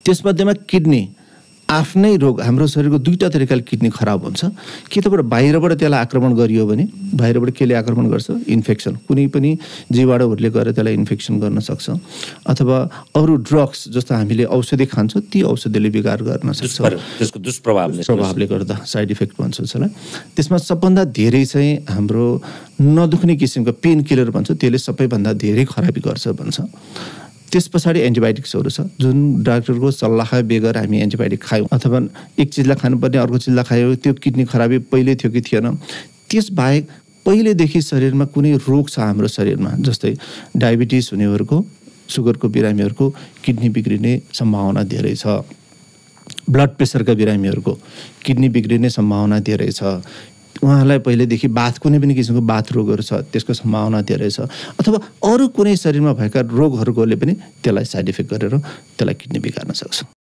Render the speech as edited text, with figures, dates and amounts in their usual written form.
त्यसमध्येमा kidney आफ्नै रोग, हाम्रो शरीरको दुईटा तरिकाले किडनी खराब हुन्छ। कि त बाहिरबाट त्यसलाई आक्रमण गरियो भने, बाहिरबाट केले आक्रमण गर्छ? इन्फेक्सन, कुनै पनि जीवाणुहरूले गएर त्यसलाई इन्फेक्सन गर्न सक्छ, अथवा अरू ड्रग्स जस्तो हामीले औषधि खान्छौँ ती औषधिले बिगार गर्न सक्छ, त्यसको दुष्प्रभावले गर्दा, साइड इफेक्ट भन्छ त्यसलाई। त्यसमा सबभन्दा धेरै चाहिँ हाम्रो नदुख्ने किसिमको पेन किलर भन्छ, त्यसले सबैभन्दा धेरै खराबी गर्छ भन्छ। त्यस पछाडि एन्टिबायोटिक्सहरू छ, जुन डाक्टरको सल्लाह बेगर हामी एन्टिबायोटिक खायौँ, अथवा एक चिजलाई खानुपर्ने अर्को चिजलाई खायो, त्यो किडनी खराबी पहिले थियो कि थिएन। त्यसबाहेक पहिलेदेखि शरीरमा कुनै रोग छ हाम्रो शरीरमा, जस्तै डायबिटिस हुनेहरूको, सुगरको बिरामीहरूको किडनी बिग्रिने सम्भावना धेरै छ। ब्लड प्रेसरका बिरामीहरूको किडनी बिग्रिने सम्भावना धेरै छ। उहाँलाई पहिलेदेखि कुनै पनि किसिमको बाथ रोगहरू छ, त्यसको सम्भावना धेरै छ। अथवा अरू कुनै शरीरमा भएका रोगहरूकोले पनि त्यसलाई साइड इफेक्ट गरेर त्यसलाई किडनी बिगार्न सक्छ।